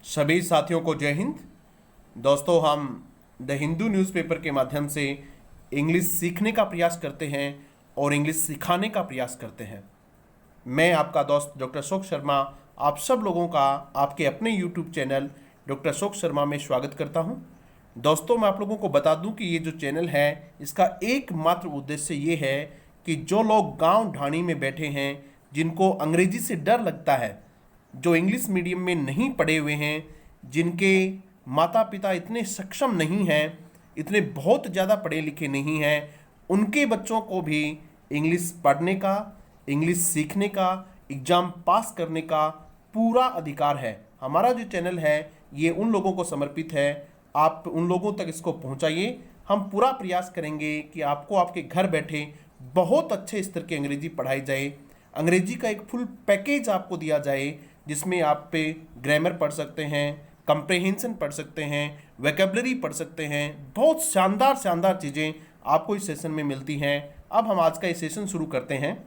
सभी साथियों को जय हिंद। दोस्तों, हम द हिंदू न्यूज़पेपर के माध्यम से इंग्लिश सीखने का प्रयास करते हैं और इंग्लिश सिखाने का प्रयास करते हैं। मैं आपका दोस्त डॉक्टर अशोक शर्मा आप सब लोगों का आपके अपने YouTube channel doctor Ashok Sharma में स्वागत करता हूं। दोस्तों, मैं आप लोगों को बता दूं कि ये जो चैनल है इसका एकमात्र उद्देश्य ये है कि जो लोग गांव ढाणी में बैठे हैं, जिनको अंग्रेजी से डर लगता है, जो इंग्लिश मीडियम में नहीं पढ़े हुए हैं, जिनके माता पिता इतने सक्षम नहीं हैं, इतने बहुत ज़्यादा पढ़े लिखे नहीं हैं, उनके बच्चों को भी इंग्लिश पढ़ने का, इंग्लिश सीखने का, एग्ज़ाम पास करने का पूरा अधिकार है। हमारा जो चैनल है ये उन लोगों को समर्पित है। आप उन लोगों तक इसको पहुंचाइए। हम पूरा प्रयास करेंगे कि आपको आपके घर बैठे बहुत अच्छे स्तर की अंग्रेजी पढ़ाई जाए। अंग्रेजी का एक फुल पैकेज आपको दिया जाए जिसमें आप पे ग्रामर पढ़ सकते हैं, कंप्रेहेंशन पढ़ सकते हैं, वोकैबुलरी पढ़ सकते हैं। बहुत शानदार शानदार चीज़ें आपको इस सेशन में मिलती हैं। अब हम आज का ये सेशन शुरू करते हैं।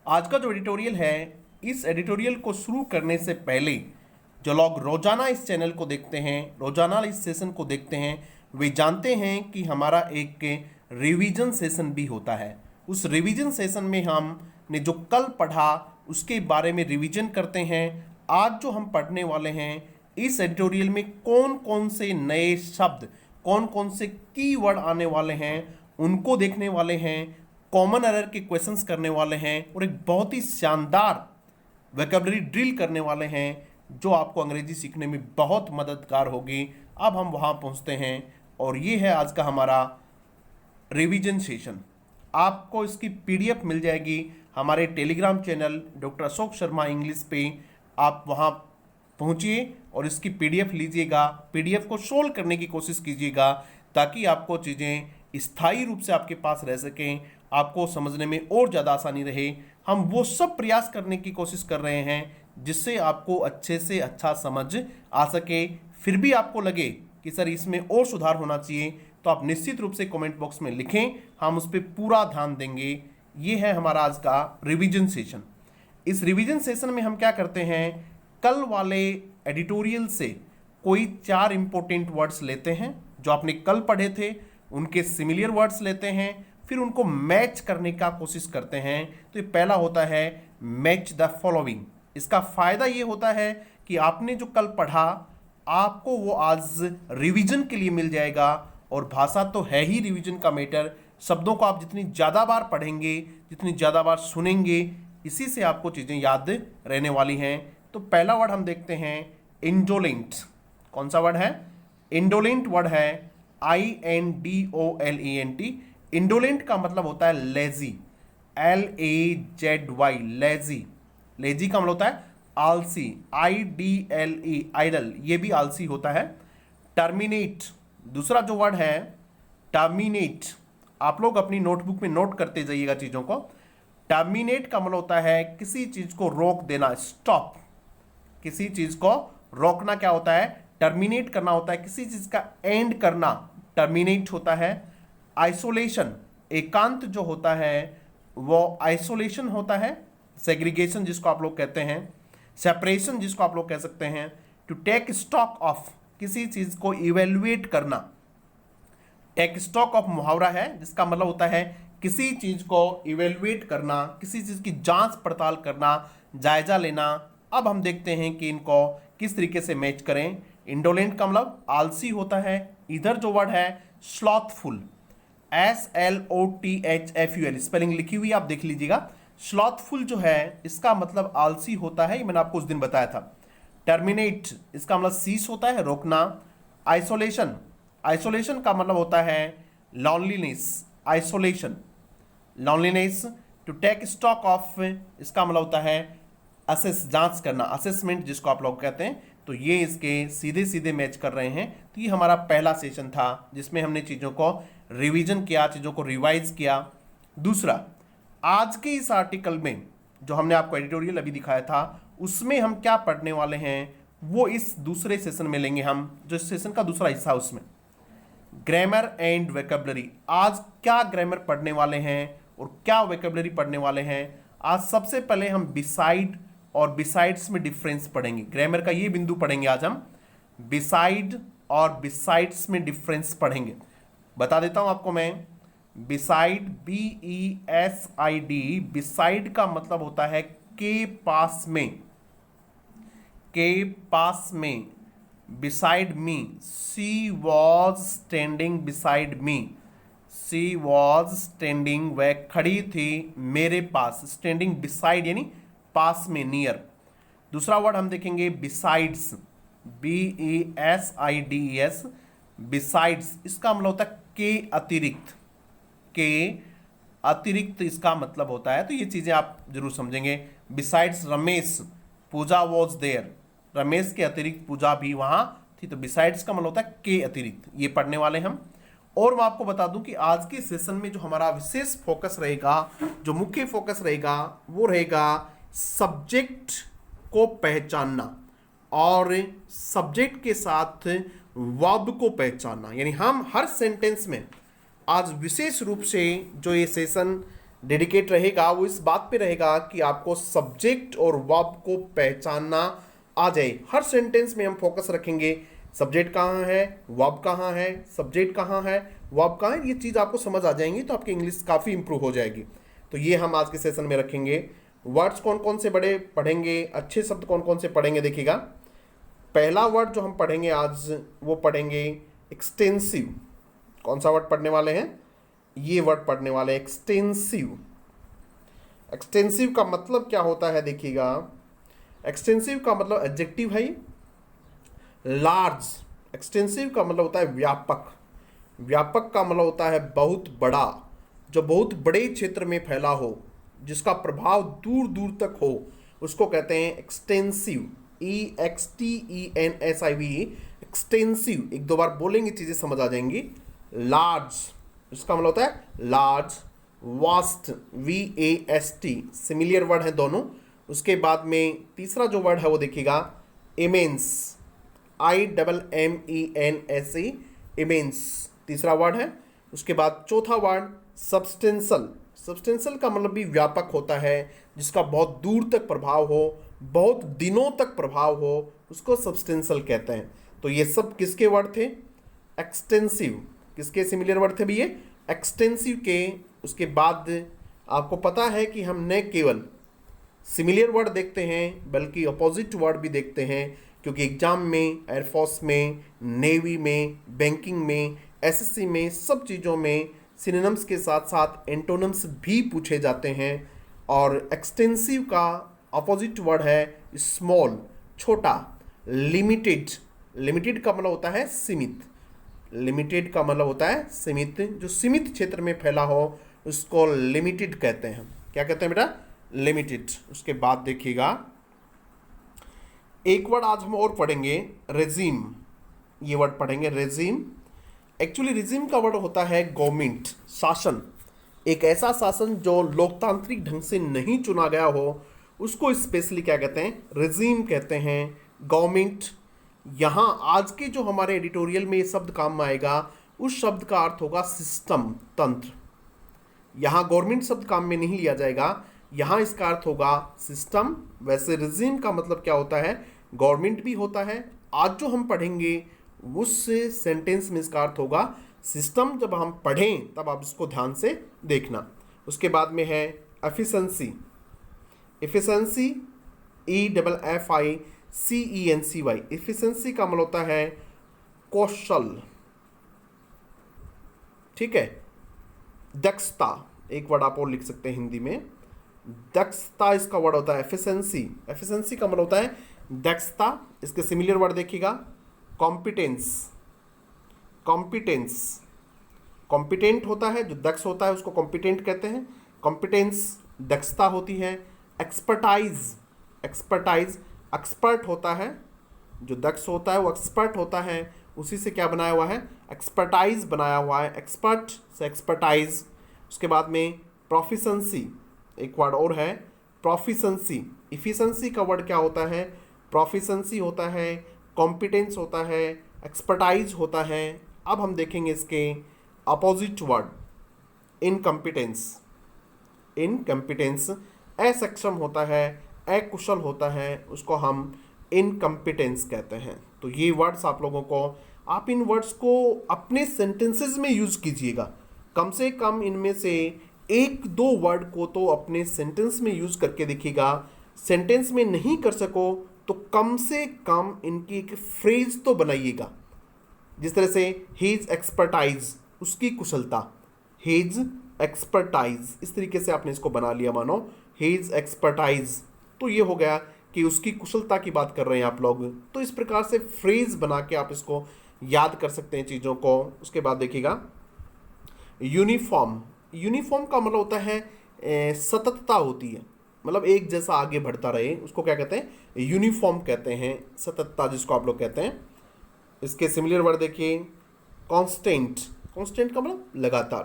आज का जो एडिटोरियल है, इस एडिटोरियल को शुरू करने से पहले जो लोग रोजाना इस चैनल को देखते हैं, रोजाना इस सेशन को देखते हैं, वे जानते हैं कि हमारा एक रिवीजन सेशन भी होता है। उस रिवीजन सेशन में हमने जो कल पढ़ा उसके बारे में रिवीजन करते हैं। आज जो हम पढ़ने वाले हैं, इस एडिटोरियल में कौन कौन से नए शब्द, कौन कौन से कीवर्ड आने वाले हैं, उनको देखने वाले हैं, कॉमन एरर के क्वेश्चंस करने वाले हैं और एक बहुत ही शानदार वोकैबुलरी ड्रिल करने वाले हैं जो आपको अंग्रेजी सीखने में बहुत मददगार होगी। अब हम वहाँ पहुँचते हैं और ये है आज का हमारा रिवीजन सेशन। आपको इसकी पीडीएफ मिल जाएगी हमारे Telegram channel doctor Ashok Sharma English पे। आप वहाँ पहुँचिए और इसकी पीडीएफ लीजिएगा, पीडीएफ को सोल्व करने की कोशिश कीजिएगा ताकि आपको चीज़ें स्थायी रूप से आपके पास रह सकें, आपको समझने में और ज़्यादा आसानी रहे। हम वो सब प्रयास करने की कोशिश कर रहे हैं जिससे आपको अच्छे से अच्छा समझ आ सके। फिर भी आपको लगे कि सर इसमें और सुधार होना चाहिए तो आप निश्चित रूप से कमेंट बॉक्स में लिखें, हम उस पर पूरा ध्यान देंगे। ये है हमारा आज का रिवीजन सेशन। इस रिवीजन सेशन में हम क्या करते हैं, कल वाले एडिटोरियल से कोई 4 इंपॉर्टेंट वर्ड्स लेते हैं जो आपने कल पढ़े थे, उनके सिमिलर वर्ड्स लेते हैं, फिर उनको मैच करने का कोशिश करते हैं। तो ये पहला होता है मैच द फॉलोइंग। इसका फायदा ये होता है कि आपने जो कल पढ़ा आपको वो आज रिवीजन के लिए मिल जाएगा। और भाषा तो है ही रिवीजन का मैटर। शब्दों को आप जितनी ज़्यादा बार पढ़ेंगे, जितनी ज़्यादा बार सुनेंगे, इसी से आपको चीज़ें याद रहने वाली हैं। तो पहला वर्ड हम देखते हैं इंडोलेंट। कौन सा वर्ड है? इंडोलेंट वर्ड है INDOLENT। इंडोलेंट का मतलब होता है लेजी, LAZY, लेजी। लेजी का मतलब होता है आलसी, IDLE, आइडल, ये भी आलसी होता है। टर्मिनेट, दूसरा जो वर्ड है टर्मिनेट, आप लोग अपनी नोटबुक में नोट करते जाइएगा चीज़ों को। टर्मिनेट का मतलब होता है किसी चीज़ को रोक देना, स्टॉप। किसी चीज़ को रोकना क्या होता है? टर्मिनेट करना होता है। किसी चीज़ का एंड करना टर्मिनेट होता है। आइसोलेशन, एकांत जो होता है वो आइसोलेशन होता है। सेग्रीगेशन जिसको आप लोग कहते हैं, सेपरेशन जिसको आप लोग कह सकते हैं। टू टेक स्टॉक ऑफ, किसी चीज़ को इवेल्युएट करना। टेक स्टॉक ऑफ मुहावरा है जिसका मतलब होता है किसी चीज़ को इवेल्युएट करना, किसी चीज़ की जांच पड़ताल करना, जायजा लेना। अब हम देखते हैं कि इनको किस तरीके से मैच करें। इंडोलेंट का मतलब आलसी होता है। इधर जो वर्ड है स्लॉथफुल, SLOTHFUL, स्पेलिंग लिखी हुई आप देख लीजिएगा। स्लॉथफुल जो है इसका मतलब आलसी होता है, ये मैंने आपको उस दिन बताया था। टर्मिनेट, इसका मतलब सीस होता है, रोकना। आइसोलेशन, आइसोलेशन का मतलब होता है loneliness, isolation, loneliness. To take stock of, इसका मतलब होता है असेस, जांच करना, असेसमेंट जिसको आप लोग कहते हैं। तो ये इसके सीधे सीधे मैच कर रहे हैं। तो ये हमारा पहला सेशन था जिसमें हमने चीज़ों को रिवीजन किया, चीज़ों को रिवाइज किया। दूसरा, आज के इस आर्टिकल में जो हमने आपको एडिटोरियल अभी दिखाया था उसमें हम क्या पढ़ने वाले हैं वो इस दूसरे सेशन में लेंगे हम, जो इस सेशन का दूसरा हिस्सा उसमें ग्रामर एंड वोकैबुलरी। आज क्या ग्रामर पढ़ने वाले हैं और क्या वोकैबुलरी पढ़ने वाले हैं। आज सबसे पहले हम बिसाइड और बिसाइड्स में डिफरेंस पढ़ेंगे। ग्रामर का ये बिंदु पढ़ेंगे आज हम, बिसाइड और बिसाइड्स में डिफरेंस पढ़ेंगे। बता देता हूं आपको मैं, बिसाइड BESID, बिसाइड का मतलब होता है के पास में, के पास में। Beside me, she was standing beside me, she was standing, वह खड़ी थी मेरे पास। स्टैंडिंग बिसाइड यानी पास में, नियर। दूसरा वर्ड हम देखेंगे बिसाइड्स, BESIDES, बिसाइड्स। इसका मतलब होता है के अतिरिक्त, के अतिरिक्त इसका मतलब होता है। तो ये चीजें आप जरूर समझेंगे। Besides Ramesh, Pooja was there, Ramesh के अतिरिक्त पूजा भी वहां थी। तो बिसाइड्स का मतलब होता है के अतिरिक्त। ये पढ़ने वाले हम। और मैं आपको बता दूं कि आज के सेशन में जो हमारा विशेष फोकस रहेगा, जो मुख्य फोकस रहेगा, वो रहेगा सब्जेक्ट को पहचानना और सब्जेक्ट के साथ वर्ब को पहचानना। यानी हम हर सेंटेंस में आज विशेष रूप से जो ये सेशन डेडिकेट रहेगा वो इस बात पे रहेगा कि आपको सब्जेक्ट और वर्ब को पहचानना आ जाए। हर सेंटेंस में हम फोकस रखेंगे, सब्जेक्ट कहाँ है, वर्ब कहाँ है, सब्जेक्ट कहाँ है, वर्ब कहाँ है। ये चीज़ आपको समझ आ जाएंगी तो आपकी इंग्लिश काफ़ी इंप्रूव हो जाएगी। तो ये हम आज के सेशन में रखेंगे। वर्ड्स कौन कौन से बड़े पढ़ेंगे, अच्छे शब्द कौन कौन से पढ़ेंगे, देखिएगा। पहला वर्ड जो हम पढ़ेंगे आज वो पढ़ेंगे एक्सटेंसिव। कौन सा वर्ड पढ़ने वाले हैं? ये वर्ड पढ़ने वाले हैं एक्सटेंसिव। एक्सटेंसिव का मतलब क्या होता है, देखिएगा। एक्सटेंसिव का मतलब एडजेक्टिव है लार्ज। एक्सटेंसिव का मतलब होता है व्यापक। व्यापक का मतलब होता है बहुत बड़ा, जो बहुत बड़े क्षेत्र में फैला हो, जिसका प्रभाव दूर दूर तक हो, उसको कहते हैं एक्सटेंसिव। EXTENSIV, extensive. एक दो बार बोलेंगे चीजें समझ आ जाएंगी। लार्ज, इसका मतलब होता है large. Vast, VAST, similar word है दोनों। उसके बाद में तीसरा जो वर्ड है वो देखिएगा इमेंस, IMMENSE, इमेंस तीसरा वर्ड है। उसके बाद चौथा वर्ड सब्सटेंशियल। सब्सटेंशियल का मतलब भी व्यापक होता है, जिसका बहुत दूर तक प्रभाव हो, बहुत दिनों तक प्रभाव हो, उसको सब्सटेंशियल कहते हैं। तो ये सब किसके वर्ड थे? एक्सटेंसिव। किसके सिमिलर वर्ड थे भी ये? एक्सटेंसिव के। उसके बाद आपको पता है कि हम न केवल सिमिलर वर्ड देखते हैं बल्कि अपोजिट वर्ड भी देखते हैं, क्योंकि एग्जाम में, एयरफोर्स में, नेवी में, बैंकिंग में, SSC में, सब चीज़ों में सिनोनिम्स के साथ साथ एंटोनिम्स भी पूछे जाते हैं। और एक्सटेंसिव का अपोजिट वर्ड है स्मॉल, छोटा। लिमिटेड, लिमिटेड का मतलब होता है सीमित। लिमिटेड का मतलब होता है सीमित, जो सीमित क्षेत्र में फैला हो उसको लिमिटेड कहते हैं। क्या कहते हैं बेटा? लिमिटेड। उसके बाद देखिएगा एक वर्ड आज हम और पढ़ेंगे, रेजिम। ये वर्ड पढ़ेंगे रेजिम। एक्चुअली रेजिम का वर्ड होता है गवर्नमेंट, शासन। एक ऐसा शासन जो लोकतांत्रिक ढंग से नहीं चुना गया हो, उसको स्पेशली क्या कहते हैं? रेजिम कहते हैं। गवर्नमेंट, यहाँ आज के जो हमारे एडिटोरियल में ये शब्द काम में आएगा, उस शब्द का अर्थ होगा सिस्टम, तंत्र। यहाँ गवर्नमेंट शब्द काम में नहीं लिया जाएगा, यहाँ इसका अर्थ होगा सिस्टम। वैसे रेजिम का मतलब क्या होता है? गवर्नमेंट भी होता है। आज जो हम पढ़ेंगे उस सेंटेंस में इसका अर्थ होगा सिस्टम। जब हम पढ़ें तब आप इसको ध्यान से देखना। उसके बाद में है एफिशिएंसी। Efficiency, EFFICENCY। एफिशिएंसी का मतलब होता है कौशल, ठीक है। दक्षता, एक वर्ड आप और लिख सकते हैं हिंदी में, दक्षता इसका वर्ड होता है एफिशिएंसी। एफिशिएंसी का मतलब होता है दक्षता। इसके सिमिलर वर्ड देखिएगा कॉम्पिटेंस। कॉम्पिटेंस, कॉम्पिटेंट होता है, जो दक्ष होता है उसको कॉम्पिटेंट कहते हैं। कॉम्पिटेंस दक्षता होती है। एक्सपर्टाइज, एक्सपर्टाइज एक्सपर्ट होता है, जो दक्ष होता है वो एक्सपर्ट होता है, उसी से क्या बनाया हुआ है? एक्सपर्टाइज बनाया हुआ है। एक्सपर्ट से एक्सपर्टाइज। उसके बाद में प्रोफिशंसी, एक वर्ड और है प्रोफिशंसी। इफिशंसी का वर्ड क्या होता है? प्रोफिशंसी होता है, कॉम्पिटेंस होता है, एक्सपर्टाइज होता है। अब हम देखेंगे इसके अपोजिट वर्ड, इनकम्पिटेंस। इनकम्पिटेंस असक्षम होता है, अकुशल होता है उसको हम इनकम्पिटेंस कहते हैं। तो ये वर्ड्स आप लोगों को, आप इन वर्ड्स को अपने सेंटेंसेस में यूज कीजिएगा। कम से कम इनमें से एक दो वर्ड को तो अपने सेंटेंस में यूज करके देखिएगा। सेंटेंस में नहीं कर सको तो कम से कम इनकी एक फ्रेज तो बनाइएगा। जिस तरह से हीज एक्सपर्टाइज, उसकी कुशलता, हीज एक्सपर्टाइज, इस तरीके से आपने इसको बना लिया मानो हीज एक्सपर्टाइज, तो ये हो गया कि उसकी कुशलता की बात कर रहे हैं आप लोग। तो इस प्रकार से फ्रेज बना के आप इसको याद कर सकते हैं चीज़ों को। उसके बाद देखिएगा यूनिफॉर्म। यूनिफॉर्म का मतलब होता है सततता होती है, मतलब एक जैसा आगे बढ़ता रहे, उसको क्या कहते हैं, यूनिफॉर्म कहते हैं, सततता जिसको आप लोग कहते हैं। इसके सिमिलर वर्ड देखिए, कांस्टेंट, कांस्टेंट का मतलब लगातार,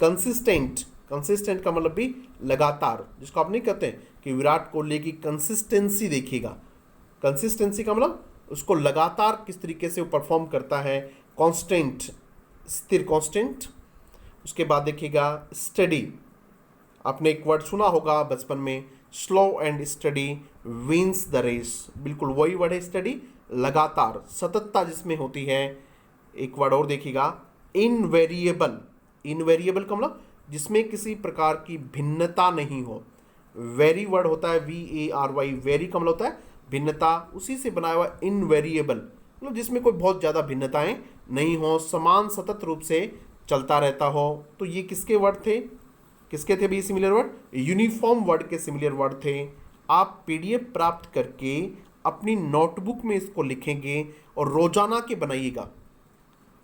कंसिस्टेंट, कंसिस्टेंट का मतलब भी लगातार, जिसको आप नहीं कहते हैं कि विराट कोहली की कंसिस्टेंसी देखिएगा, कंसिस्टेंसी का मतलब उसको लगातार किस तरीके से वो परफॉर्म करता है, कांस्टेंट, स्थिर, कांस्टेंट। उसके बाद देखिएगा स्टडी, आपने एक वर्ड सुना होगा बचपन में, slow and steady wins the race, बिल्कुल वही वर्ड है स्टडी, लगातार, सततता जिसमें होती है। एक वर्ड और देखिएगा इनवेरिएबल, इनवेरिएबल का मतलब जिसमें किसी प्रकार की भिन्नता नहीं हो। वेरी वर्ड होता है VARY, वेरी का मतलब होता है भिन्नता, उसी से बनाया हुआ इनवेरिएबल, मतलब जिसमें कोई बहुत ज़्यादा भिन्नताएं नहीं हो, समान सतत रूप से चलता रहता हो। तो ये किसके वर्ड थे, किसके थे भी सिमिलर वर्ड, यूनिफॉर्म वर्ड के सिमिलर वर्ड थे। आप PDF प्राप्त करके अपनी नोटबुक में इसको लिखेंगे और रोजाना के बनाइएगा।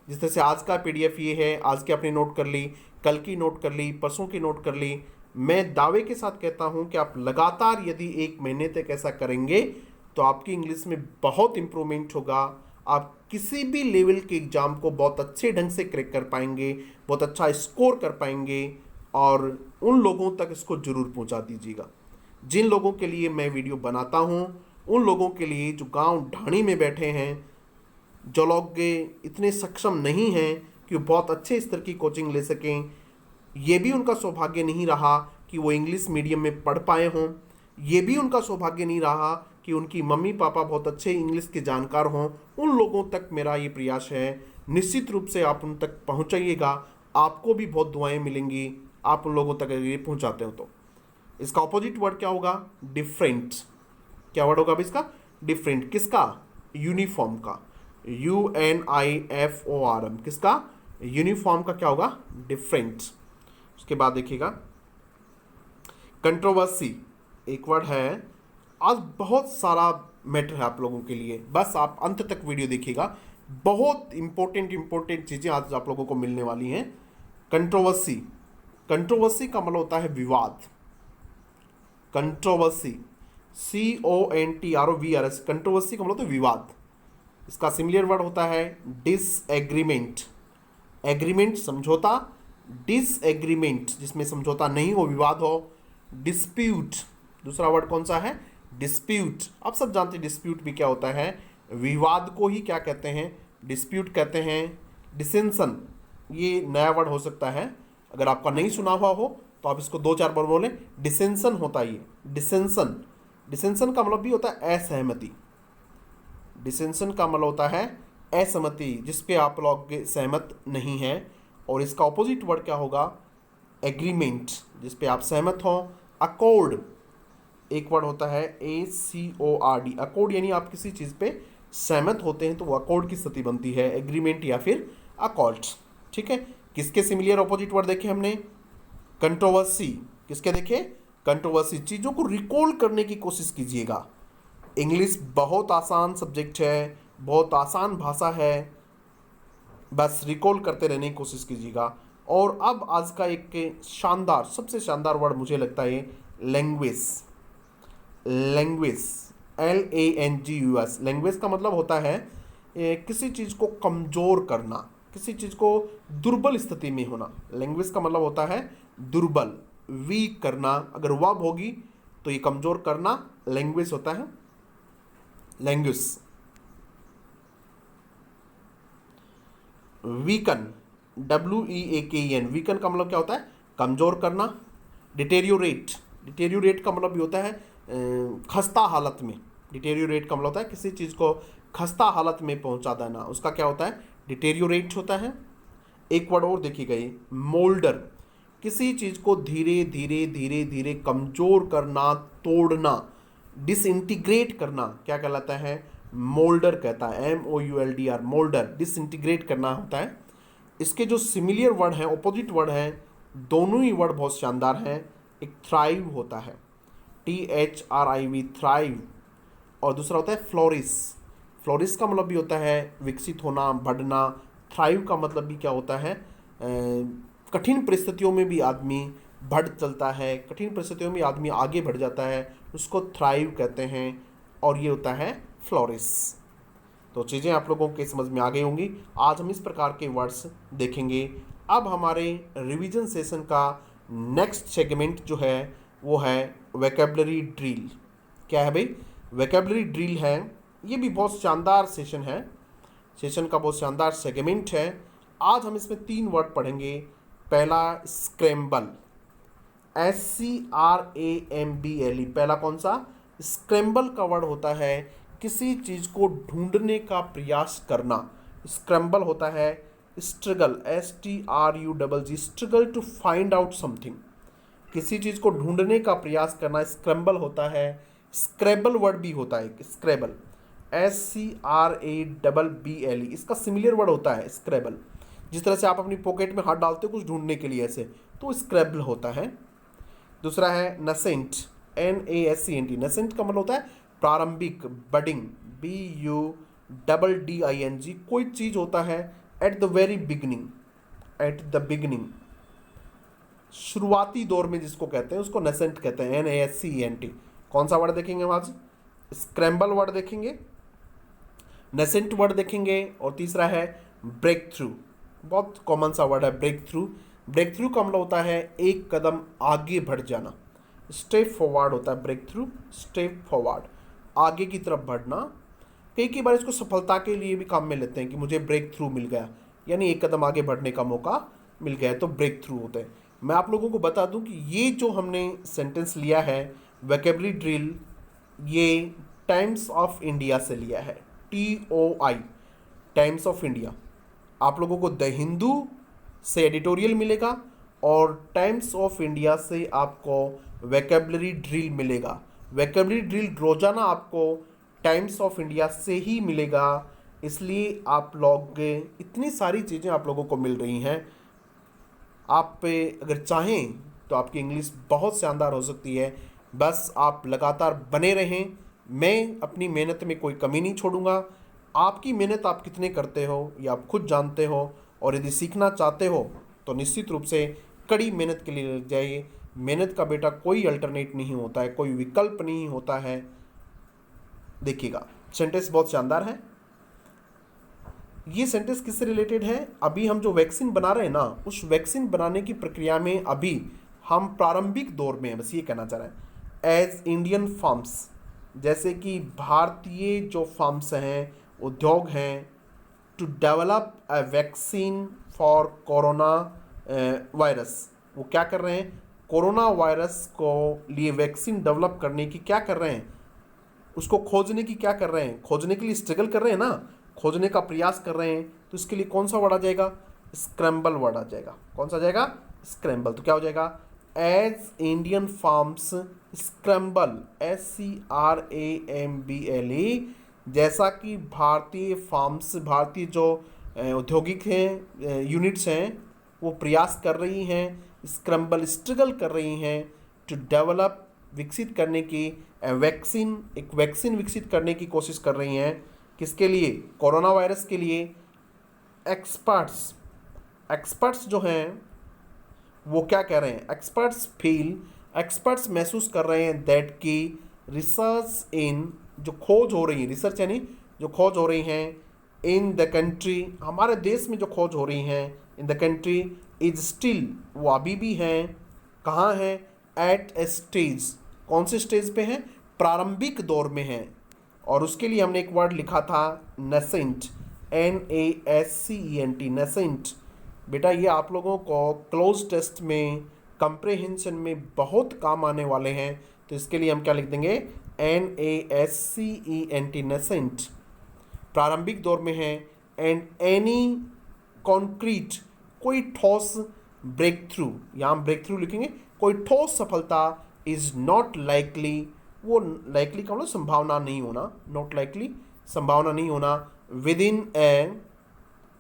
जिस तरह से आज का PDF ये है, आज के आपने नोट कर ली, कल की नोट कर ली, परसों की नोट कर ली। मैं दावे के साथ कहता हूं कि आप लगातार यदि 1 महीने तक ऐसा करेंगे तो आपकी इंग्लिश में बहुत इंप्रूवमेंट होगा। आप किसी भी लेवल के एग्जाम को बहुत अच्छे ढंग से क्रैक कर पाएंगे, बहुत अच्छा स्कोर कर पाएंगे। और उन लोगों तक इसको जरूर पहुंचा दीजिएगा जिन लोगों के लिए मैं वीडियो बनाता हूं, उन लोगों के लिए जो गांव ढाणी में बैठे हैं, जो लोग इतने सक्षम नहीं हैं कि वो बहुत अच्छे स्तर की कोचिंग ले सकें, ये भी उनका सौभाग्य नहीं रहा कि वो इंग्लिश मीडियम में पढ़ पाए हों, ये भी उनका सौभाग्य नहीं रहा कि उनकी मम्मी पापा बहुत अच्छे इंग्लिश के जानकार हों, उन लोगों तक मेरा ये प्रयास है। निश्चित रूप से आप उन तक पहुंचाइएगा, आपको भी बहुत दुआएं मिलेंगी आप उन लोगों तक अगर ये पहुंचाते हो तो। इसका ऑपोजिट वर्ड क्या होगा, डिफरेंट। क्या वर्ड होगा अभी इसका, डिफरेंट। किसका, यूनिफॉर्म का, UNIFORM, किसका, यूनिफॉर्म का क्या होगा, डिफरेंट। उसके बाद देखिएगा कंट्रोवर्सी, एक वर्ड है। आज बहुत सारा मैटर है आप लोगों के लिए, बस आप अंत तक वीडियो देखिएगा, बहुत इंपॉर्टेंट चीज़ें आज आप लोगों को मिलने वाली हैं। कंट्रोवर्सी, कंट्रोवर्सी का मतलब होता है विवाद, कंट्रोवर्सी, CONTROVERS, कंट्रोवर्सी का मतलब होता है विवाद। इसका सिमिलर वर्ड होता है डिसएग्रीमेंट, एग्रीमेंट समझौता, डिसएग्रीमेंट जिसमें समझौता नहीं हो, विवाद हो। डिस्प्यूट, दूसरा वर्ड कौन सा है, डिस्प्यूट। आप सब जानते हैं डिस्प्यूट भी क्या होता है, विवाद को ही क्या कहते हैं, डिस्प्यूट कहते हैं। डिसेंशन, ये नया वर्ड हो सकता है, अगर आपका नहीं सुना हुआ हो तो आप इसको 2-4 बार बोलें। डिसेंशन होता है ये, डिसेंशन, डिसेंशन का मतलब भी होता है असहमति, डिसेंशन का मतलब होता है असहमति, जिस पे आप लोग सहमत नहीं हैं। और इसका ऑपोजिट वर्ड क्या होगा, एग्रीमेंट, जिस पे आप सहमत हो। अकॉर्ड, एक वर्ड होता है ACORD, अकॉर्ड यानी आप किसी चीज़ पे सहमत होते हैं तो वो अकॉर्ड की स्थिति बनती है, एग्रीमेंट या फिर अकॉर्ड। ठीक है, किसके सिमिलर ऑपोजिट वर्ड देखे हमने, कंट्रोवर्सी, किसके देखे, कंट्रोवर्सी। चीज़ों को रिकॉल करने की कोशिश कीजिएगा। इंग्लिश बहुत आसान सब्जेक्ट है, बहुत आसान भाषा है, बस रिकॉल करते रहने की कोशिश कीजिएगा। और अब आज का एक शानदार, सबसे शानदार वर्ड मुझे लगता है लैंग्वेज, लैंग्वेज, LANGUS। लैंग्वेज का मतलब होता है किसी चीज़ को कमज़ोर करना, किसी चीज़ को दुर्बल स्थिति में होना। लैंग्वेज का मतलब होता है दुर्बल, वीक करना। अगर वर्ब होगी तो ये कमज़ोर करना लैंग्वेज होता है, लैंग्वेज। वीकन, WEAKEN, वीकन का मतलब क्या होता है, कमज़ोर करना। डिटेरियोरेट, डिटेरियोरेट का मतलब भी होता है खस्ता हालत में, डिटेरियोरेट का मतलब होता है किसी चीज़ को खस्ता हालत में पहुंचा देना, उसका क्या होता है, डिटेरियोरेट होता है। एक वर्ड और देखी गई, मोल्डर, किसी चीज़ को धीरे धीरे धीरे धीरे कमज़ोर करना, तोड़ना, डिसइंटीग्रेट करना, क्या कहलाता है, मोल्डर कहता है, MOULDR, मोल्डर, डिसइंटीग्रेट करना होता है। इसके जो सिमिलियर वर्ड हैं, ऑपोजिट वर्ड हैं, दोनों ही वर्ड बहुत शानदार हैं। एक थ्राइव होता है, THRIV, थ्राइव, और दूसरा होता है फ्लोरिस। फ्लोरिस का मतलब भी होता है विकसित होना, बढ़ना। थ्राइव का मतलब भी क्या होता है, कठिन परिस्थितियों में भी आदमी बढ़ चलता है, कठिन परिस्थितियों में आदमी आगे बढ़ जाता है, उसको थ्राइव कहते हैं, और ये होता है फ्लोरिस। तो चीज़ें आप लोगों के समझ में आ गई होंगी। आज हम इस प्रकार के वर्ड्स देखेंगे। अब हमारे रिवीजन सेशन का नेक्स्ट सेगमेंट जो है वो है वोकैबुलरी ड्रिल। क्या है भाई, वोकैबुलरी ड्रिल है। ये भी बहुत शानदार सेशन है, सेशन का बहुत शानदार सेगमेंट है। आज हम इसमें 3 वर्ड पढ़ेंगे। पहला स्क्रैम्बल, SCRAMBLE, पहला कौन सा, स्क्रैम्बल का वर्ड होता है किसी चीज़ को ढूंढने का प्रयास करना। स्क्रैम्बल होता है struggle, STRUGG, struggle to find out something, किसी चीज़ को ढूंढने का प्रयास करना स्क्रैम्बल होता है। स्क्रैबल वर्ड भी होता है, स्क्रैबल, SCRABBLE, इसका सिमिलर वर्ड होता है स्क्रैबल। जिस तरह से आप अपनी पॉकेट में हाथ डालते हो कुछ ढूंढने के लिए ऐसे, तो स्क्रैबल होता है। दूसरा है नसेंट, NASCENT, नसेंट का मतलब होता है प्रारंभिक, बडिंग, BUDDING, कोई चीज़ होता है at the very beginning, at the beginning, शुरुआती दौर में जिसको कहते हैं उसको नसेंट कहते हैं, NASCENT। कौन सा वर्ड देखेंगे हम आज, स्क्रैम्बल वर्ड देखेंगे, नसेंट वर्ड देखेंगे, और तीसरा है ब्रेक थ्रू। बहुत कॉमन सा वर्ड है ब्रेक थ्रू। ब्रेक थ्रू का मतलब होता है एक कदम आगे बढ़ जाना, स्टेप फॉरवर्ड होता है ब्रेक थ्रू, स्टेप फॉरवर्ड, आगे की तरफ बढ़ना। कई बार इसको सफलता के लिए भी काम में लेते हैं कि मुझे ब्रेक थ्रू मिल गया, यानी एक कदम आगे बढ़ने का मौका मिल गया, तो ब्रेक थ्रू होते हैं। मैं आप लोगों को बता दूं कि ये जो हमने सेंटेंस लिया है वोकैबुलरी ड्रिल, ये टाइम्स ऑफ इंडिया से लिया है, TOI, टाइम्स ऑफ इंडिया। आप लोगों को द हिंदू से एडिटोरियल मिलेगा और टाइम्स ऑफ इंडिया से आपको वोकैबुलरी ड्रिल मिलेगा। वोकैबुलरी ड्रिल रोजाना आपको टाइम्स ऑफ इंडिया से ही मिलेगा, इसलिए आप लोग, इतनी सारी चीज़ें आप लोगों को मिल रही हैं। आप अगर चाहें तो आपकी इंग्लिश बहुत शानदार हो सकती है, बस आप लगातार बने रहें। मैं अपनी मेहनत में कोई कमी नहीं छोड़ूंगा। आपकी मेहनत आप कितने करते हो ये आप खुद जानते हो, और यदि सीखना चाहते हो तो निश्चित रूप से कड़ी मेहनत के लिए लग जाइए। मेहनत का बेटा कोई अल्टरनेट नहीं होता है, कोई विकल्प नहीं होता है। देखिएगा सेंटेंस बहुत शानदार है। ये सेंटेंस किससे रिलेटेड है, अभी हम जो वैक्सीन बना रहे हैं ना, उस वैक्सीन बनाने की प्रक्रिया में अभी हम प्रारंभिक दौर में हैं, बस ये कहना चाह रहे हैं। एज इंडियन फार्म्स, जैसे कि भारतीय जो फार्म्स हैं, उद्योग हैं, to develop a vaccine for corona virus, वो क्या कर रहे हैं, कोरोना वायरस को लिए वैक्सीन डेवलप करने की क्या कर रहे हैं, उसको खोजने की क्या कर रहे हैं, खोजने के लिए स्ट्रगल कर रहे हैं ना, खोजने का प्रयास कर रहे हैं। तो इसके लिए कौन सा वर्ड आ जाएगा, स्क्रैम्बल वर्ड आ जाएगा। कौन सा आ जाएगा, स्क्रैम्बल। तो क्या हो जाएगा, as Indian farms scramble, SCRAMBLE, जैसा कि भारतीय फार्म्स, भारतीय जो औद्योगिक हैं, यूनिट्स हैं, वो प्रयास कर रही हैं, स्क्रैम्बल, स्ट्रगल कर रही हैं, टू डेवलप, विकसित करने की, वैक्सीन, एक वैक्सीन विकसित करने की कोशिश कर रही हैं। किसके लिए, कोरोना वायरस के लिए। एक्सपर्ट्स जो हैं वो क्या कह रहे हैं, एक्सपर्ट्स महसूस कर रहे हैं दैट की रिसर्च इन, जो खोज हो रही है, रिसर्च यानी जो खोज हो रही हैं, इन द कंट्री, हमारे देश में जो खोज हो रही हैं, in the country, is still, वो अभी भी हैं, कहाँ हैं, एट ए स्टेज, कौन से स्टेज पे हैं, प्रारंभिक दौर में हैं। और उसके लिए हमने एक वर्ड लिखा था नसेंट, NASCENT, नसेंट। बेटा ये आप लोगों को क्लोज टेस्ट में, कंप्रेहेंशन में बहुत काम आने वाले हैं। तो इसके लिए हम क्या लिख देंगे, NASCENT, नेसेंट, प्रारंभिक दौर में है। एंड एनी कॉन्क्रीट, कोई ठोस, ब्रेक थ्रू, यहाँ ब्रेक थ्रू लिखेंगे, कोई ठोस सफलता, इज नॉट लाइकली, वो लाइकली का मतलब संभावना नहीं होना, नॉट लाइकली संभावना नहीं होना, विद इन ए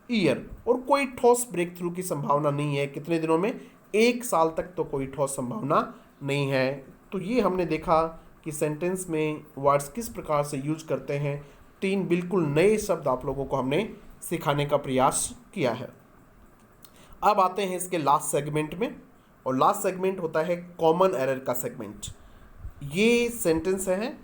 ईयर, और कोई ठोस ब्रेक थ्रू की संभावना नहीं है कितने दिनों में, 1 साल तक तो कोई ठोस संभावना नहीं है। तो ये हमने देखा कि सेंटेंस में वर्ड्स किस प्रकार से यूज करते हैं। 3 बिल्कुल नए शब्द आप लोगों को हमने सिखाने का प्रयास किया है। अब आते हैं इसके लास्ट सेगमेंट में, और लास्ट सेगमेंट होता है कॉमन एरर का सेगमेंट। ये सेंटेंस है,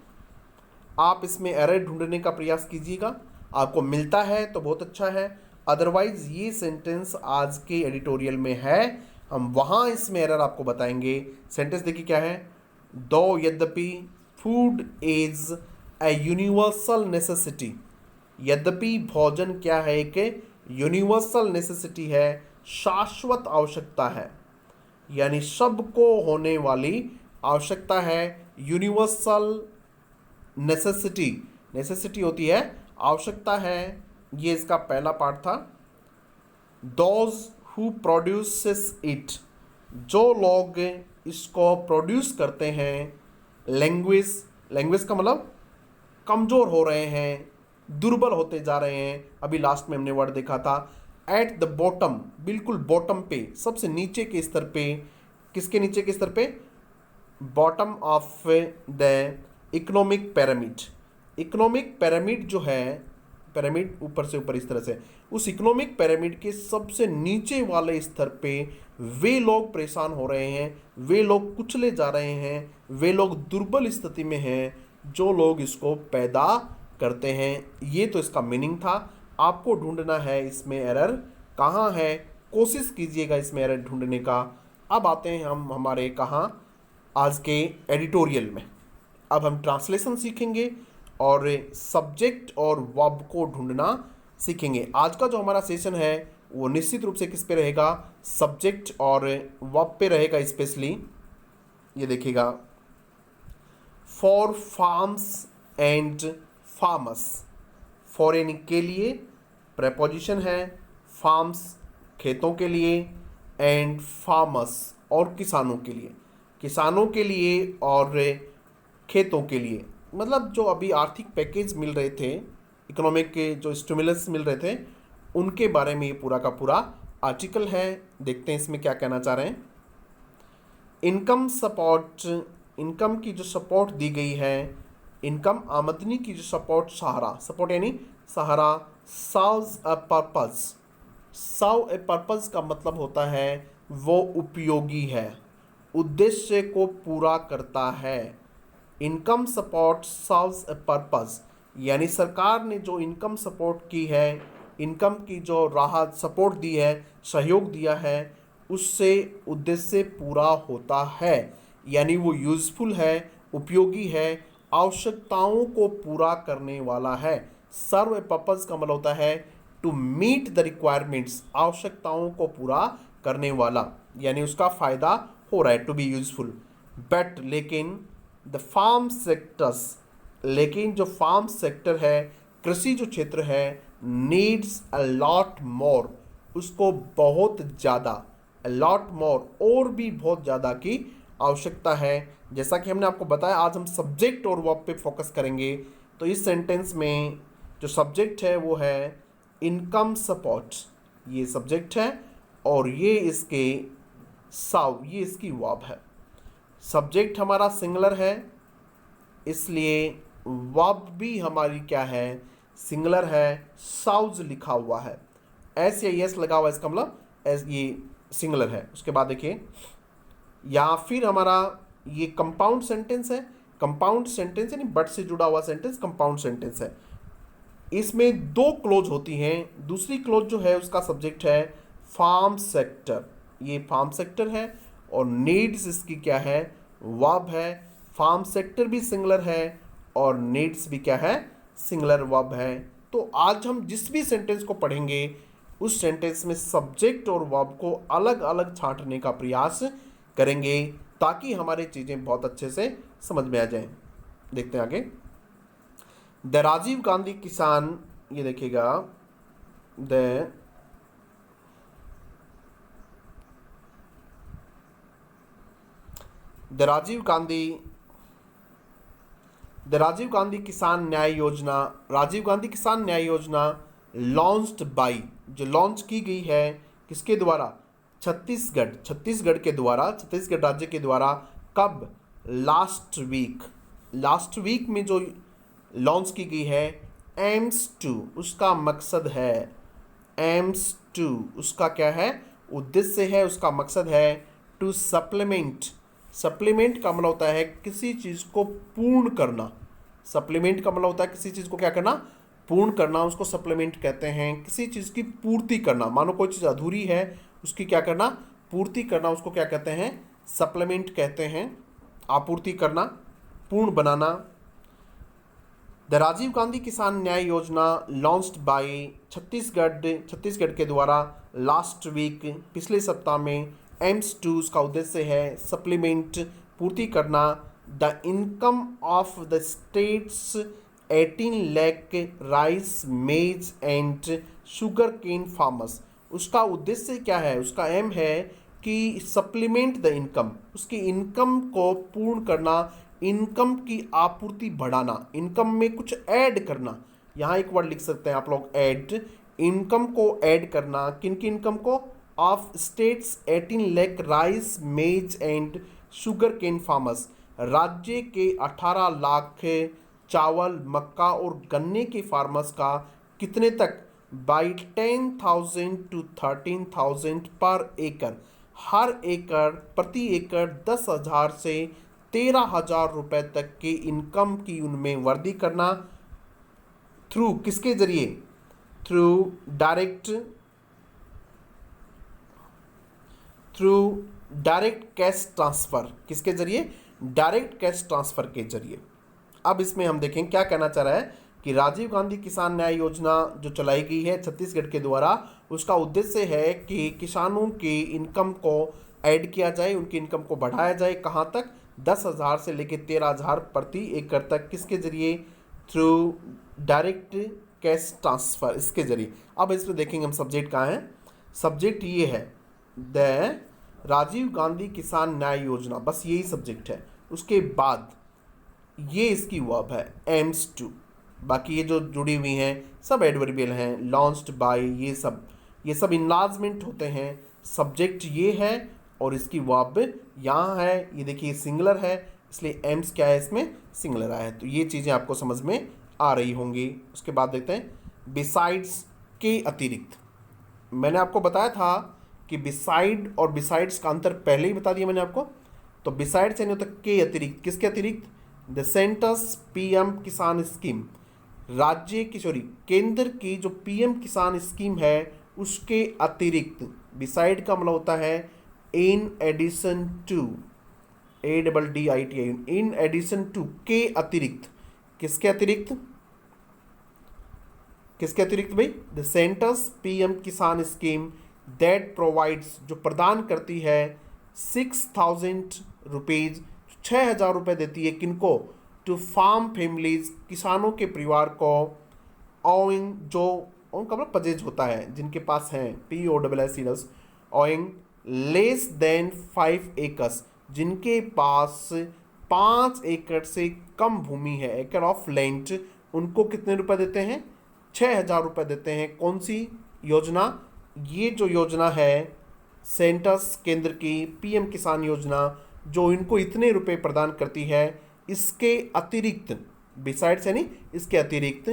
आप इसमें एरर ढूंढने का प्रयास कीजिएगा, आपको मिलता है तो बहुत अच्छा है, अदरवाइज ये सेंटेंस आज के एडिटोरियल में है, हम वहाँ इसमें एरर आपको बताएंगे। सेंटेंस देखिए क्या है, दो यद्यपि food is a universal necessity, यद्यपि भोजन क्या है, एक यूनिवर्सल नेसेसिटी है, शाश्वत आवश्यकता है, यानी सबको होने वाली आवश्यकता है। यूनिवर्सल नेसेसिटी, नेसेसिटी होती है आवश्यकता है, ये इसका पहला पार्ट था। दोज हु प्रोड्यूसेस इट, जो लोग इसको प्रोड्यूस करते हैं। लैंग्वेज, लैंग्वेज का मतलब कमज़ोर हो रहे हैं, दुर्बल होते जा रहे हैं, अभी लास्ट में हमने वर्ड देखा था। एट द बॉटम, बिल्कुल बॉटम पे, सबसे नीचे के स्तर पे, किसके नीचे के स्तर पे, bottom of the economic pyramid. Economic pyramid जो है, पिरामिड ऊपर से ऊपर इस तरह से, उस इकोनॉमिक पिरामिड के सबसे नीचे वाले स्तर पे वे लोग परेशान हो रहे हैं, वे लोग कुचले जा रहे हैं, वे लोग दुर्बल स्थिति में हैं जो लोग इसको पैदा करते हैं। ये तो इसका मीनिंग था। आपको ढूंढना है इसमें एरर कहाँ है, कोशिश कीजिएगा इसमें एरर ढूंढने का। अब आते हैं हम हमारे कहाँ, आज के एडिटोरियल में। अब हम ट्रांसलेशन सीखेंगे और सब्जेक्ट और वर्ब को ढूंढना सीखेंगे। आज का जो हमारा सेशन है वो निश्चित रूप से किस पे रहेगा, सब्जेक्ट और वर्ब पे रहेगा। स्पेशली ये देखिएगा, for farms and farmers, for यानी के लिए, प्रेपोजिशन है, फार्म्स खेतों के लिए, एंड फार्मर्स और किसानों के लिए, किसानों के लिए और खेतों के लिए, मतलब जो अभी आर्थिक पैकेज मिल रहे थे, इकोनॉमिक के जो स्टिमुलस मिल रहे थे, उनके बारे में ये पूरा का पूरा आर्टिकल है। देखते हैं इसमें क्या कहना चाह रहे हैं। इनकम सपोर्ट, इनकम की जो सपोर्ट दी गई है, इनकम आमदनी की जो सपोर्ट, सहारा, सपोर्ट यानी सहारा, serves a purpose, serve a purpose का मतलब होता है वो उपयोगी है, उद्देश्य को पूरा करता है। Income support serves a purpose, यानी सरकार ने जो इनकम सपोर्ट की है, इनकम की जो राहत सपोर्ट दी है, सहयोग दिया है, उससे उद्देश्य पूरा होता है, यानी वो यूज़फुल है, उपयोगी है, आवश्यकताओं को पूरा करने वाला है। सर्व ए पर्पस का मतलब होता है टू मीट द रिक्वायरमेंट्स, आवश्यकताओं को पूरा करने वाला, यानी उसका फ़ायदा हो रहा है, टू बी यूज़फुल। बट लेकिन द फार्म सेक्टर्स, लेकिन जो फार्म सेक्टर है, कृषि जो क्षेत्र है, नीड्स अ लॉट मोर, उसको बहुत ज़्यादा, अ लॉट मोर, और भी बहुत ज़्यादा की आवश्यकता है। जैसा कि हमने आपको बताया, आज हम सब्जेक्ट और वर्ब पे फोकस करेंगे। तो इस सेंटेंस में जो सब्जेक्ट है वो है इनकम सपोर्ट, ये सब्जेक्ट है, और ये इसके सर्व, ये इसकी वर्ब है। सब्जेक्ट हमारा सिंगुलर है, इसलिए वर्ब भी हमारी क्या है, सिंगुलर है, सर्व्स लिखा हुआ है, एस या यस लगा हुआ है, इसका मतलब एस, ये सिंगुलर है। उसके बाद देखिए, या फिर हमारा ये कंपाउंड सेंटेंस है, कंपाउंड सेंटेंस यानी बट से जुड़ा हुआ सेंटेंस कंपाउंड सेंटेंस है। इसमें 2 क्लोज होती हैं, दूसरी क्लोज जो है उसका सब्जेक्ट है फार्म सेक्टर, ये फार्म सेक्टर है, और नीड्स इसकी क्या है, वर्ब है। फार्म सेक्टर भी सिंगुलर है और नीड्स भी क्या है, सिंगुलर वर्ब है। तो आज हम जिस भी सेंटेंस को पढ़ेंगे उस सेंटेंस में सब्जेक्ट और वर्ब को अलग अलग छांटने का प्रयास करेंगे। ताकि हमारी चीज़ें बहुत अच्छे से समझ में आ जाएं। देखते हैं आगे। द राजीव गांधी किसान, ये देखिएगा, द राजीव गांधी किसान न्याय योजना, राजीव गांधी किसान न्याय योजना लॉन्च्ड बाई, जो लॉन्च की गई है किसके द्वारा, छत्तीसगढ़ के द्वारा, छत्तीसगढ़ राज्य के द्वारा। कब, लास्ट वीक में जो लॉन्च की गई है। एम्स 2 उसका मकसद है, एम्स 2 उसका क्या है, उद्देश्य है, उसका मकसद है टू सप्लीमेंट का मतलब होता है किसी चीज़ को पूर्ण करना। सप्लीमेंट का मतलब होता है किसी चीज़ को क्या करना, पूर्ण करना, उसको सप्लीमेंट कहते हैं। किसी चीज़ की पूर्ति करना, मानो कोई चीज़ अधूरी है उसकी क्या करना, पूर्ति करना, उसको क्या कहते हैं, सप्लीमेंट कहते हैं। आपूर्ति करना, पूर्ण बनाना। द राजीव गांधी किसान न्याय योजना लॉन्च्ड बाय छत्तीसगढ़ के द्वारा लास्ट वीक, पिछले सप्ताह में। एम्स 2 का उद्देश्य है सप्लीमेंट, पूर्ति करना the income of the states 18 lakh rice, मेज एंड शुगर केन फार्मर्स। उसका उद्देश्य क्या है, उसका एम है कि सप्लीमेंट द इनकम, उसकी इनकम को पूर्ण करना, इनकम की आपूर्ति बढ़ाना, इनकम में कुछ ऐड करना। यहाँ एक वर्ड लिख सकते हैं आप लोग, ऐड, इनकम को ऐड करना। किन की इनकम को, ऑफ स्टेट्स 18 लाख राइस, मेज एंड शुगर केन फार्मर्स, राज्य के 18 लाख चावल, मक्का और गन्ने के फार्मर्स का कितने तक, बाई 10,000 to 13,000 पर एकड़, हर एकड़, प्रति एकड़ 10,000 से 13,000 रुपये तक की इनकम की उनमें वृद्धि करना। थ्रू किसके जरिए, थ्रू डायरेक्ट कैश ट्रांसफर, किसके जरिए, डायरेक्ट कैश ट्रांसफर के जरिए। अब इसमें हम देखें क्या कहना चाह रहा है कि राजीव गांधी किसान न्याय योजना जो चलाई गई है छत्तीसगढ़ के द्वारा, उसका उद्देश्य है कि किसानों की इनकम को ऐड किया जाए, उनकी इनकम को बढ़ाया जाए। कहाँ तक, 10,000 से लेकर 13,000 प्रति एकड़ तक, किसके जरिए, थ्रू डायरेक्ट कैश ट्रांसफर, इसके जरिए। अब इसमें देखेंगे हम सब्जेक्ट कहाँ है, सब्जेक्ट ये है द राजीव गांधी किसान न्याय योजना, बस यही सब्जेक्ट है। उसके बाद ये इसकी वर्ब है एम्स 2, बाकी ये जो जुड़ी हुई हैं सब एडवर्बियल हैं। लॉन्च्ड बाय, ये सब इनलार्जमेंट होते हैं। सब्जेक्ट ये है और इसकी वर्ब यहाँ है। ये देखिए सिंगुलर है, इसलिए एम्स क्या है, इसमें सिंगुलर आया है। तो ये चीज़ें आपको समझ में आ रही होंगी। उसके बाद देखते हैं बिसाइड्स, के अतिरिक्त। मैंने आपको बताया था कि बिसाइड और बिसाइड्स का अंतर पहले ही बता दिया मैंने आपको। तो बिसाइड्स यानी होता है के अतिरिक्त, किसके अतिरिक्त, the centre's PM Kisan scheme, राज्य की केंद्र की जो पीएम किसान स्कीम है उसके अतिरिक्त। बिसाइड का मतलब होता है in addition to, ADDITI, in addition to, के अतिरिक्त, किसके अतिरिक्त, किसके अतिरिक्त भाई, the centre's PM Kisan scheme that provides, जो प्रदान करती है 6,000 रुपीज़, 6,000 रुपये देती है किनको, टू फार्म फैमिलीज, किसानों के परिवार को, ओइंग, जो उनका मतलब पजेज होता है, जिनके पास हैं, POSSES, owing less than 5 acres, जिनके पास 5 एकड़ से कम भूमि है, एकड़ ऑफ लैंड, उनको कितने रुपए देते हैं, 6,000 रुपये देते हैं। कौन सी योजना, ये जो योजना है सेंटर्स केंद्र की पीएम किसान योजना, जो इनको इतने रुपए प्रदान करती है। इसके अतिरिक्त, बिसाइड्स यानी इसके अतिरिक्त,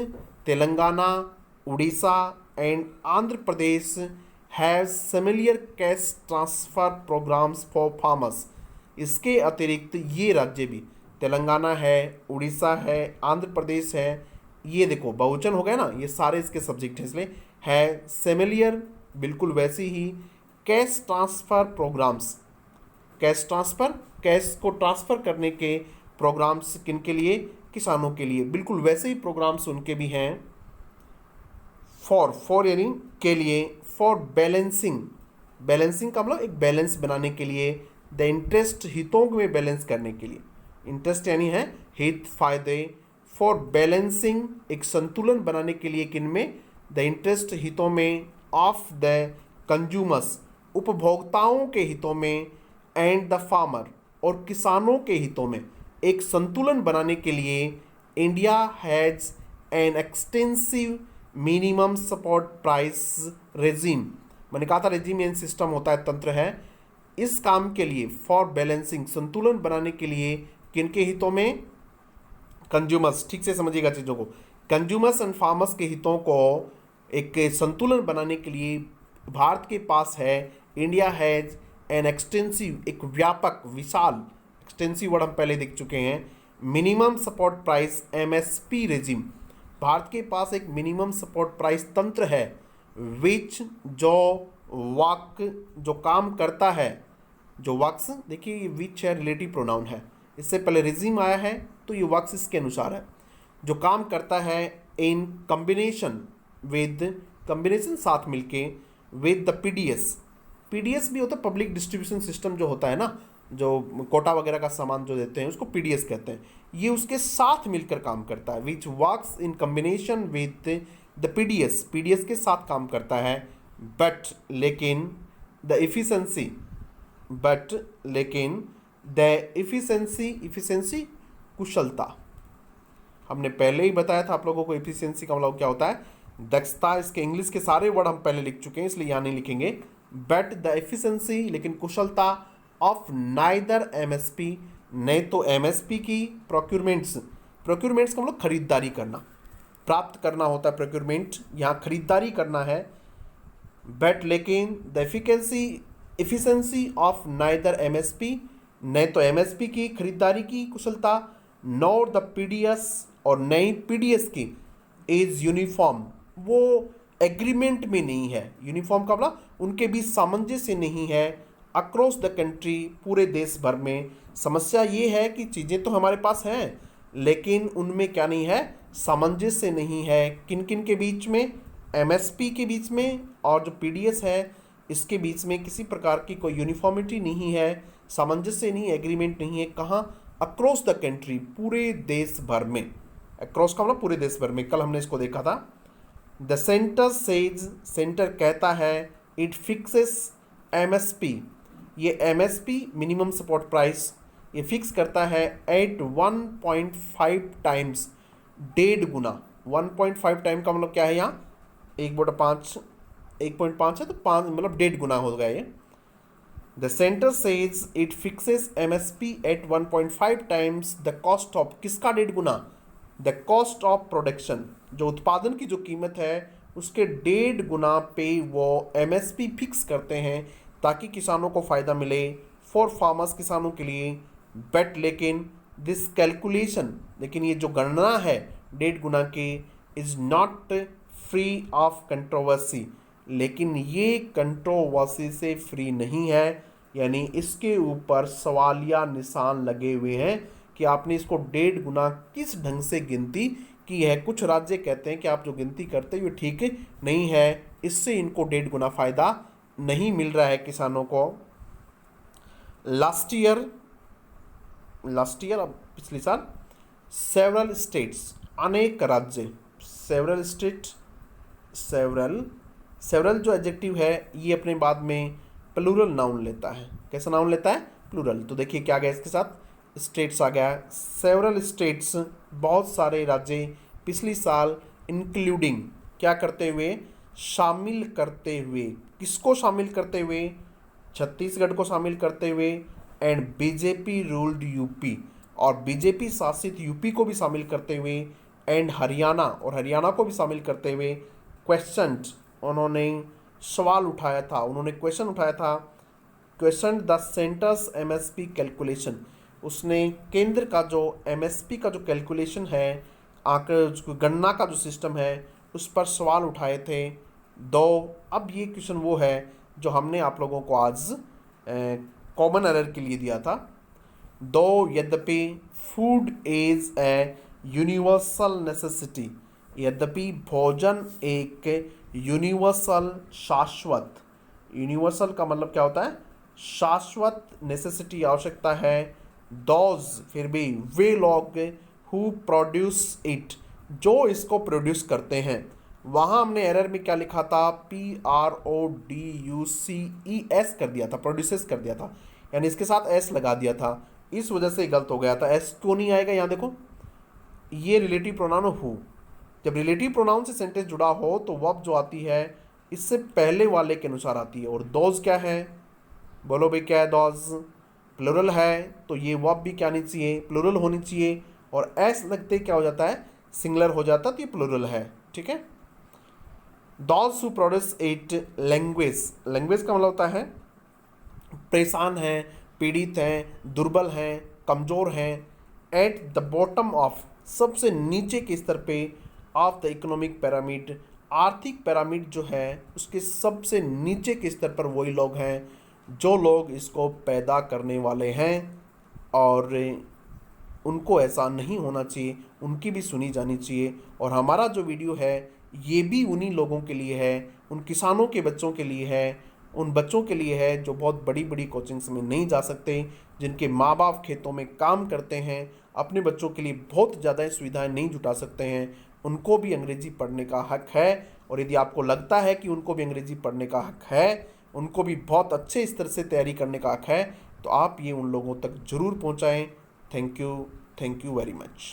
Telangana, Orissa and Andhra Pradesh have similar cash transfer programmes for farmers. इसके अतिरिक्त ये राज्य भी, तेलंगाना है, उड़ीसा है, आंध्र प्रदेश है, ये देखो बहुवचन हो गया ना, ये सारे इसके सब्जेक्ट हैं, इसलिए है सिमिलर, बिल्कुल वैसे ही cash transfer programmes, cash transfer, cash को ट्रांसफर करने के प्रोग्राम्स किनके लिए, किसानों के लिए, बिल्कुल वैसे ही प्रोग्राम्स उनके भी हैं। फॉर यानी के लिए, फॉर बैलेंसिंग, बैलेंसिंग का मतलब एक बैलेंस बनाने के लिए, द इंटरेस्ट हितों में बैलेंस करने के लिए, इंटरेस्ट यानी है हित फायदे, फॉर बैलेंसिंग एक संतुलन बनाने के लिए किनमें, द इंटरेस्ट हितों में, ऑफ द कंज्यूमर्स उपभोक्ताओं के हितों में, एंड द फार्मर और किसानों के हितों में एक संतुलन बनाने के लिए India has an extensive minimum support price regime, मैंने कहा था रेजिम यानी सिस्टम होता है, तंत्र है। इस काम के लिए फॉर बैलेंसिंग संतुलन बनाने के लिए किनके हितों में, कंज्यूमर्स, ठीक से समझिएगा चीज़ों को, कंज्यूमर्स एंड फार्मर्स के हितों को एक संतुलन बनाने के लिए भारत के पास है, इंडिया हैज़ एन एक्सटेंसिव एक व्यापक विशाल, एक्सटेंसिव वर्ड हम पहले देख चुके हैं, minimum support price MSP regime, Bharat के पास एक मिनिमम सपोर्ट प्राइस तंत्र है, विच जो जो काम करता है, जो वर्क्स, देखिए ये विच है रिलेटिव प्रोनाउन है, इससे पहले रेजिम आया है तो ये वर्क्स इसके अनुसार है, जो काम करता है इन कॉम्बिनेशन विद, कॉम्बिनेशन साथ मिलके, विद द पीडीएस, पीडीएस भी होता है पब्लिक डिस्ट्रीब्यूशन सिस्टम जो होता है ना, जो कोटा वगैरह का सामान जो देते हैं उसको पीडीएस कहते हैं, ये उसके साथ मिलकर काम करता है, which works in combination with the PDS, PDS के साथ काम करता है, बट लेकिन द एफिशिएंसी, बट लेकिन द एफिशिएंसी, एफिशिएंसी कुशलता, हमने पहले ही बताया था आप लोगों को एफिशिएंसी का मतलब क्या होता है, दक्षता, इसके इंग्लिश के सारे वर्ड हम पहले लिख चुके हैं इसलिए यहाँ नहीं लिखेंगे, बट द एफिशिएंसी लेकिन कुशलता, ऑफ नाइदर एमएसपी, नहीं तो एमएसपी की प्रोक्यूरमेंट्स, प्रोक्यूरमेंट्स का मतलब खरीदारी करना, प्राप्त करना होता है प्रोक्यूरमेंट, यहाँ खरीदारी करना है, बट लेकिन the efficiency of neither MSP, नहीं तो एमएसपी की खरीदारी की कुशलता, नॉर द पीडीएस और नई पीडीएस की, इज यूनिफॉर्म, वो एग्रीमेंट में नहीं है, यूनिफॉर्म का मतलब उनके बीच सामंजस्य नहीं है, अक्रॉस द कंट्री पूरे देश भर में, समस्या ये है कि चीज़ें तो हमारे पास हैं लेकिन उनमें क्या नहीं है, सामंजस्य नहीं है, किन किन के बीच में, एमएसपी के बीच में और जो पीडीएस है इसके बीच में किसी प्रकार की कोई यूनिफॉर्मिटी नहीं है, सामंजस्य नहीं, एग्रीमेंट नहीं है, कहाँ, अक्रॉस द कंट्री पूरे देश भर में, अक्रॉस का मतलब पूरे देश भर में, कल हमने इसको देखा था। द सेंटर सेज, सेंटर कहता है, इट फिक्सेस एमएसपी, ये एमएसपी मिनिमम सपोर्ट प्राइस ये फिक्स करता है एट 1.5 टाइम्स, 1.5 गुना, 1.5 टाइम का मतलब क्या है यहाँ 1/5, 1.5 है तो 5 मतलब 1.5 गुना हो गया ये। The centre says it fixes MSP at 1.5 times the cost of, किसका 1.5 गुना, द कॉस्ट ऑफ प्रोडक्शन, जो उत्पादन की जो कीमत है उसके 1.5 गुना पे वो एमएसपी फिक्स करते हैं ताकि किसानों को फ़ायदा मिले, फॉर फार्मर्स किसानों के लिए, बट लेकिन दिस कैलकुलेशन, लेकिन ये जो गणना है 1.5 गुना की, is not free of controversy, लेकिन ये कंट्रोवर्सी से फ्री नहीं है, यानी इसके ऊपर सवालिया निशान लगे हुए हैं कि आपने इसको 1.5 गुना किस ढंग से गिनती की है। कुछ राज्य कहते हैं कि आप जो गिनती करते हो ठीक नहीं है, इससे इनको 1.5 गुना फ़ायदा नहीं मिल रहा है किसानों को। लास्ट ईयर अब पिछले साल सेवरल स्टेट्स, अनेक राज्य, सेवरल स्टेट, सेवरल जो एडजेक्टिव है ये अपने बाद में प्लूरल नाउन लेता है, कैसा नाउन लेता है, प्लूरल। तो देखिए क्या गया इसके साथ, स्टेट्स आ गया, सेवरल स्टेट्स, बहुत सारे राज्य, पिछली साल, इंक्लूडिंग क्या करते हुए, शामिल करते हुए, किसको शामिल करते हुए, छत्तीसगढ़ को शामिल करते हुए, एंड बीजेपी रूल्ड यूपी, और बीजेपी शासित यूपी को भी शामिल करते हुए, एंड हरियाणा, और हरियाणा को भी शामिल करते हुए, क्वेश्चन, उन्होंने सवाल उठाया था, उन्होंने क्वेश्चन उठाया था, question the centres MSP calculation, उसने केंद्र का जो एमएसपी का जो कैलकुलेशन है, आंकड़े गणना का जो सिस्टम है उस पर सवाल उठाए थे। अब ये क्वेश्चन वो है जो हमने आप लोगों को आज कॉमन एरर के लिए दिया था। यद्यपि food is a universal necessity, यद्यपि भोजन एक यूनिवर्सल शाश्वत, यूनिवर्सल का मतलब क्या होता है, शाश्वत नेसेसिटी आवश्यकता है, दोज फिर भी वे लोग हु प्रोड्यूस इट जो इसको प्रोड्यूस करते हैं। वहाँ हमने एरर में क्या लिखा था, PRODUCES कर दिया था, प्रोड्यूसेस कर दिया था, यानी इसके साथ एस लगा दिया था, इस वजह से गलत हो गया था। एस क्यों नहीं आएगा, यहाँ देखो ये रिलेटिव प्रोनाउन हु, जब रिलेटिव प्रोनाउन से सेंटेंस जुड़ा हो तो वर्ब जो आती है इससे पहले वाले के अनुसार आती है। और दोज क्या है, बोलो भाई क्या है, दोज प्लूरल है तो ये वर्ब भी क्या नहीं चाहिए, प्लूरल होनी चाहिए। और एस लगते क्या हो जाता है, सिंगुलर हो जाता, तो ये प्लूरल है, ठीक है। Those who produce it language, language का मतलब होता है परेशान हैं, पीड़ित हैं, दुर्बल हैं, कमज़ोर हैं। एट द बॉटम ऑफ, सबसे नीचे के स्तर पे, ऑफ द इकोनॉमिक पिरामिड, आर्थिक पिरामिड जो है उसके सबसे नीचे के स्तर पर वही लोग हैं जो लोग इसको पैदा करने वाले हैं। और उनको ऐसा नहीं होना चाहिए, उनकी भी सुनी जानी चाहिए। और हमारा जो वीडियो है ये भी उन्हीं लोगों के लिए है, उन किसानों के बच्चों के लिए है, उन बच्चों के लिए है जो बहुत बड़ी बड़ी कोचिंग्स में नहीं जा सकते, जिनके माँ बाप खेतों में काम करते हैं, अपने बच्चों के लिए बहुत ज़्यादा सुविधाएं नहीं जुटा सकते हैं, उनको भी अंग्रेज़ी पढ़ने का हक है। और यदि आपको लगता है कि उनको भी अंग्रेज़ी पढ़ने का हक है, उनको भी बहुत अच्छे स्तर से तैयारी करने का हक है, तो आप ये उन लोगों तक ज़रूर पहुँचाएँ। Thank you very much.